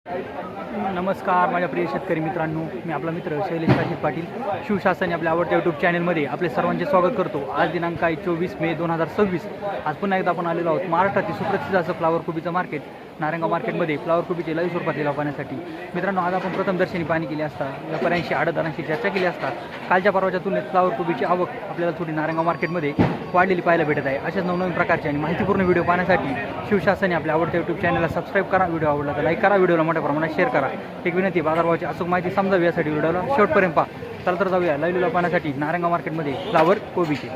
नमस्कार माझ्या प्रिय शेतकरी मित्रांनो, मी आपला मित्र शैलेश काशीद पाटील शिवशासन आपल्या आवडत्या यूट्यूब चॅनलमध्ये आपले सर्वांचे स्वागत करतो। आज दिनांक आहे 24 मे 2026। आज पुन्हा एकदा आपण आलेलो आहोत महाराष्ट्रातील सुप्रसिद्ध असं फ्लावर कोबीचं मार्केट नारायणगाव मार्केटमध्ये फ्लावर कोबीचे लाईव्ह स्वरूपात लिलाव पाहण्यासाठी। मित्रांनो, आज आपण प्रथम दर्शनी पाहणी केली असता व्यापाऱ्यांशी आडतदारांशी चर्चा केली असता कालच्या परवाच्या तुलनेत फ्लावर कोबीची आवक आपल्याला थोडी नारायणगाव मार्केटमध्ये वाढलेली पाहायला भेटत आहे। अशाच नवनवीन प्रकारचे आणि माहितीपूर्ण व्हिडिओ पाहण्यासाठी शिवशासन आपल्या आवडत्या यूट्यूब चॅनलला सबस्क्राईब करा। व्हिडिओ आवडला तर लाईक करा, व्हिडिओला मोठ्या प्रमाणात शेअर करा। एक विनंती, बाजारभावाची अचूक माहिती समजावी यासाठी व्हिडिओला शेवटपर्यंत पहा। चला तर जाऊया लाईव्ह लिलाव पाहण्यासाठी नारायणगाव मार्केटमध्ये फ्लावर कोबीचे।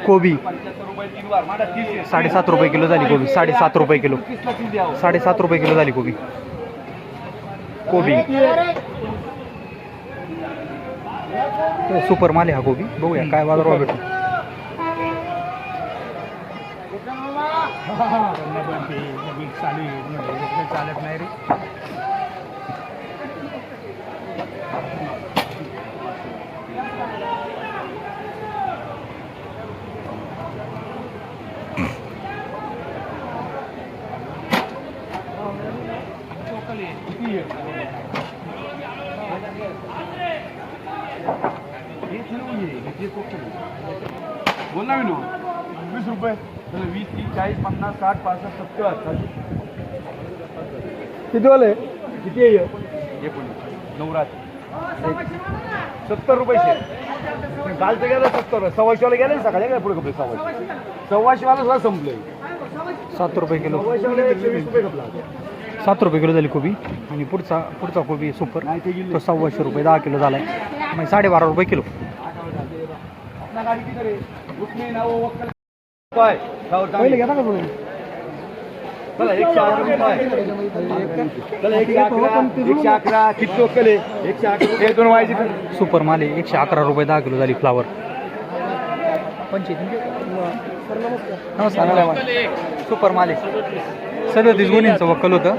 कोबी 7.5 रुपये किलो झाली कोबी, 7.5 रुपये किलो, 7.5 रुपये किलो झाली कोबी। कोबी सुपर माल आहे हा कोबी, बघूया काय बाजारभाव भेटतो। चालत नाही रे, बोल ना विनो 20 रुपये, 20, 30, 40, 50, 60, 65, 70, किती वाले किती आहे? 19 70 रुपये शे कालचं गेलं 70, 125 वाले गेले सकाळी गेले पुढे कपडे 125 वाला सुद्धा संपले। 7 रुपये किलो, 120 रुपये कपला 7 रुपये किलो झाली कोबी। आणि पुढचा कोबी सुपर तो 125 रुपये 10 किलो झाला आहे, मग 12.5 रुपये किलो। पहिले घेता का तुम्ही? चला 111 किती लोकल आहे? 111 दोन व्हायचे सुपर माल आहे, 111 रुपये 10 किलो झाली फ्लावर। नमस्कार, सुपर माल आहे, 37 गुणींचं वक्कल होतं,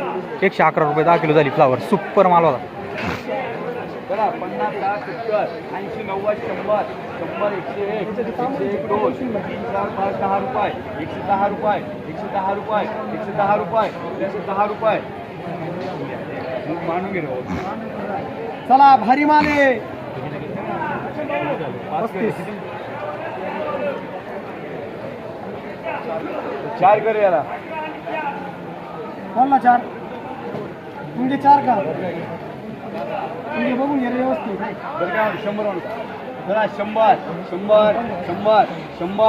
111 रुपये 10 किलो झाली फ्लावर, सुपर माल होता। 50, 60, 70, 80, 90, 100, 101, 101, 2, 3, 4, 5, 10 रुपये, 110 रुपये, 110 रुपये, 110 रुपये, 110 रुपये मानून घे। चला भारी माल आहे। 4 कर याला, बोल ना 4 तुमचे 4 का तुम्ही बघून घ्या व्यवस्थित। बरं काय म्हणतो 100 म्हणतो, जरा 100 100 100 100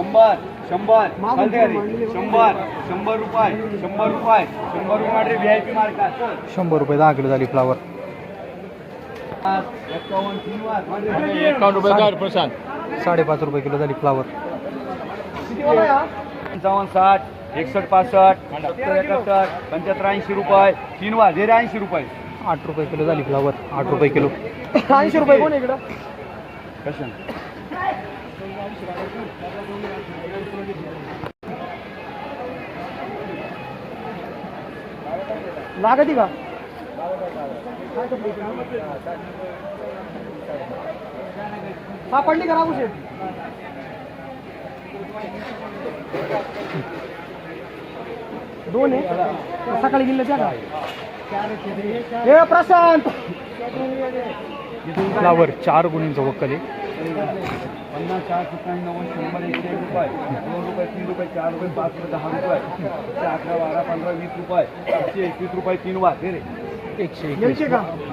100 100 चालते का रे? 100 100 रुपये, 100 रुपये, 100 रुपये मात्र VIP मार्कात 100 रुपये 10 किलो झाली फ्लावर। 51 3 वार 51 रुपये काय प्रशांत? 5.5 रुपये किलो झाली फ्लावर। किती वाला या? 55 60 61 65 70 71 75 80 रुपये 3 वार 80 रुपये 8 रुपये किलो झाली फ्लावर, 8 रुपये किलो। 80 रुपये कोण इकडं? कशाने? लागती का? हा पडली का राहू शेठ? दोन आहे सकाळी गेले त्या का? हे प्रशांत फ्लावर 4 गुणींचं वक्कल आहे। 50 60 70 90 100 101 रुपये 2 रुपये 3 रुपये 4 रुपये 5 रुपये 10 रुपये 11 12 15 20 रुपये 121 रुपये 3 वार दे रे 121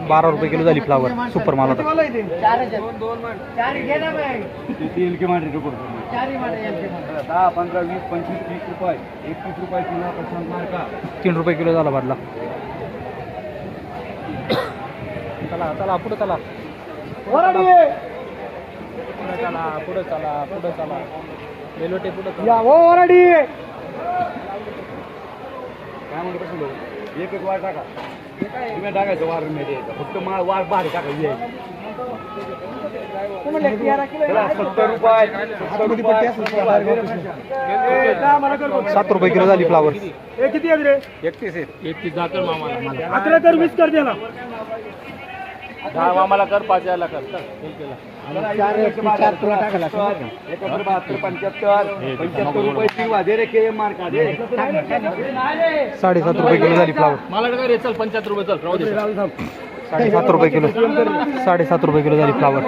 12 रुपये किलो झाली फ्लावर, सुपर माल होता। 3 के मार रिपोर्ट 10 15 20 25 30 रुपये 21 रुपये 3 वार प्रशांत मार का 3 रुपये किलो झाला बदला। चला चला पुढे चला, पुढे चला बेलोटे पुढे या ओ वराडी काय म्हणतो कसं लोक एकच वार टाका, तुम्ही टाकायचं वार मध्ये फक्त माल वार बाहेर टाकायची 70 रुपये 7 रुपये किलो झाली फ्लावर। हे किती आहेत रे? 31 11 कर 20 कर द्या ना। आम्हाला कर 5 याला कर चल, केला. चार तुला टाकायला लागतं. 72, 75 रुपये ती वाजे रे के मार का दे 7.5 रुपये किलो झाली फ्लावर. मला रे चल 75 रुपये चल राहू दे 7.5 रुपये किलो. 7.5 रुपये किलो झाली फ्लावर.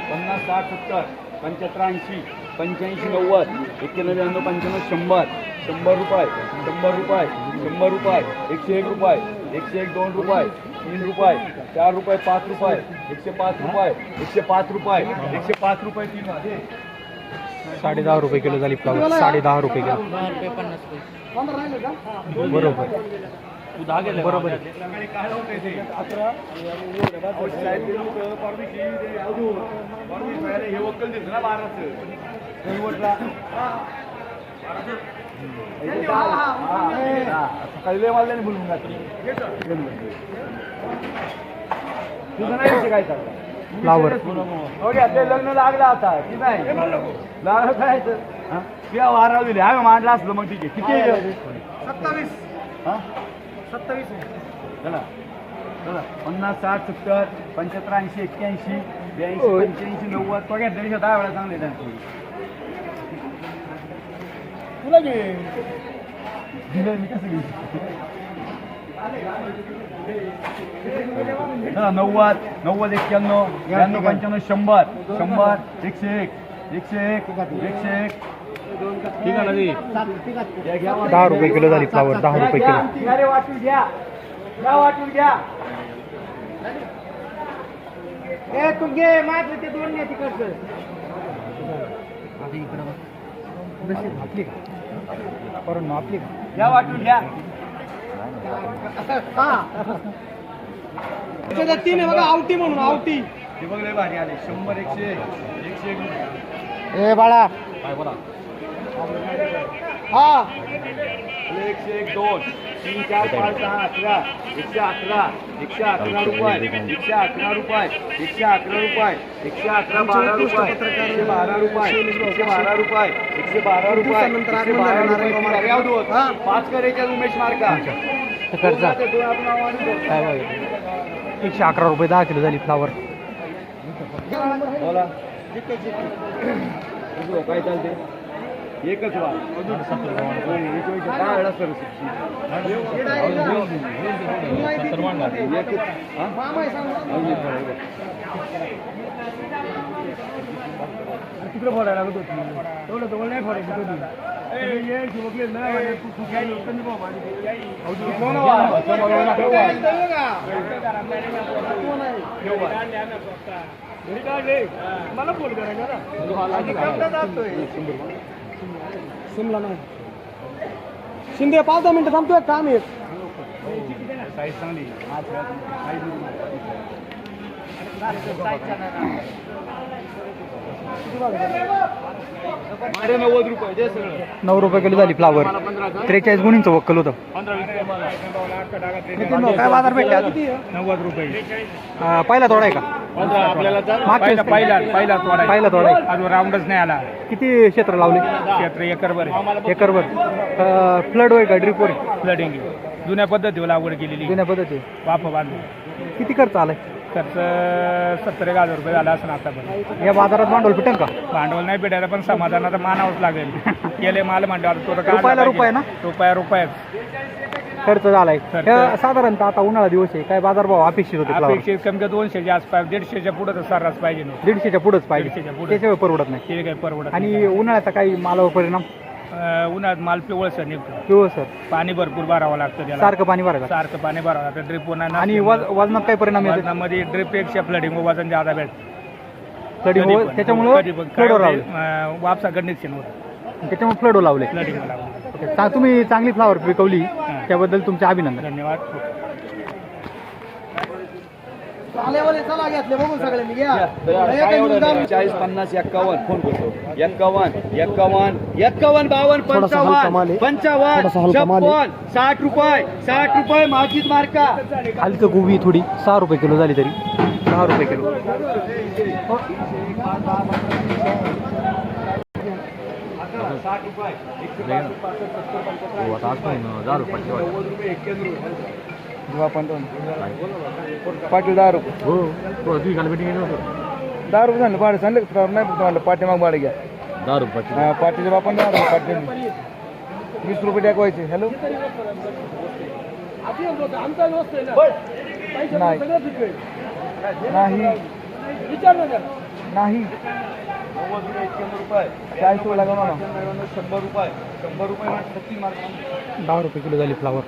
50, 60, 70, 75, 80, 85, 90, 91, 95, 100, 100 रुपये, 100 रुपये, 100 रुपये, 101 रुपये, 101, 2 रुपये, 3 रुपये, 4 रुपये, 5 रुपये, 105 रुपये, 105 रुपये, 105 रुपये 3 वाजे. 10.5 रुपये किलो झाली फ्लावर. 10.5 रुपये किलो. बरोबर. बरोबर आहे. कळले मला नाही बोलून तुझं नाही काय चाललं फ्लावर. ते लग्न लागलं आता की नाही लागलं काय किंवा वाराव दिले हा मांडला असलं मग ठीक आहे किती 27. हा 27. चला चला 50, 60, 70, 75, 80, 81, 82, 85, 90 तो घ्या तरी 10 वेळा चांगले त्यांचे तुला घे. दिलं मी कसं घेऊ चला 90, 90, 91, 92, 95, 100, 100, 101, 101, 101 ठीक आहे ना जी 10 रुपये किलो झाली फ्लावर. 10 रुपये किलो. अरे वाटून घ्या वाटून घ्या ए तू घे माझं ते दोन नाही तिकडचं. आपली का? परत आपली का? घ्या वाटून घ्या हा त्याच्यात 3 आहे बघा आवटी म्हणून आवटी. हे बघ लय भारी आले 100, 101, 101 ए बाळा. काय बोला हा 101, 2, 3, 4, 5, 6, 11, 111, 111 रुपये, 111 रुपये, 111 रुपये, 111, 12 रुपये, 112 रुपये, 112 रुपये, 112 रुपये, 112 रुपये. 5 करायच्या उमेश मार्का खर्चा. 111 रुपये 10 किलो झाली फ्लावर. बोला काय चालते एकच वा तिकडे फोडायला लागत होती तेवढं जवळ नाही फोडायची मला फोन करायचा ना शिमला नाही शिंदे 5-10 मिनिटं थांबतोय काम आहे. साईज चांगली माझे 90 रुपये दे सगळं. 9 रुपये किलो झाली फ्लावर. 43 गुणींचं वक्कल होतं. काय बाजार भेटला किती 90 रुपये पहिला तोडा आहे का? आपल्याला मागच्या पहिला पहिला तोडा आहे. अजून राऊंडच नाही आला किती क्षेत्र लावले? क्षेत्र एकरभर एकरभर. फ्लड होय का ड्रिप वर? फ्लडिंग जुन्या पद्धतीवर लागवड केलेली जुन्या पद्धती. वाफ बांधून किती खर्च आलाय? खर्च 70,000 रुपये झाला असं आतापर्यंत. या बाजारात भांडवल भेटेल का? भांडवल नाही भेटायला पण समाधानात मानावंच लागेल. गेले माल म्हणल्यावर तो रुपयाला रुपये ना? रुपया खर्च झालाय. खर्च. साधारणतः आता उन्हाळा दिवस आहे, काय बाजारभाव अपेक्षित होते फ्लावर? अपेक्षित कमी 200च्या आसपास 150च्या पुढे तर सर्रास पाहिजे ना. 150च्या पुढंच पाहिजे. 150च्या पुढं. त्याच्यावर परवडत नाही. ते काही परवडत आणि उन्हाळ्याचा काही मालावर परिणाम? उन्हाळ्यात माल पिवळसर निघतो. पिवळ सर. पाणी भरपूर भरावं लागतं त्याला. सारखं पाणी भरायचं. सारखं पाणी भरावं लागतं ड्रिप आणि वजनात काय परिणाम येतो? वजनामध्ये ड्रिपपेक्षा फ्लडिंग वजन जादा भेटतं. त्याच्यामुळे फ्लडो लावले. वापसा कंडिशन होतं त्याच्यामुळे फ्लडो लावले. फ्लडिंग लावलं. तुम्ही चांगली फ्लावर पिकवली त्याबद्दल तुमचे अभिनंदन. धन्यवाद. आल्यावर चला घेतले बघून सगळे मी घ्या 40, 50, 51 फोन करतो 51, 51, 51, 52, 55, 55, 56, 60 रुपये 60 रुपये मागीच मार्का. हलकं गोबी थोडी 6 रुपये किलो झाली तरी 6 रुपये किलो. 60 रुपये 105 70 आता आज पण 10 रुपये 90 रुपये 91 रुपये पाटील 10 रुपये हो तुम्ही काल भेटी गेलो होतो 10 रुपये झालं भाडं सांगितलं नाही तुम्हाला पाठीमाग भाडं घ्या 10 रुपये पाटीच्या बापान 10 रुपये पाटील 20 रुपये टाकवायचे हॅलो नाही नाही नाही 90 रुपये 91 रुपये 40 रुपये लागणार ना 100 रुपये 100 रुपये 36 मार्क 10 रुपये किलो झाली फ्लावर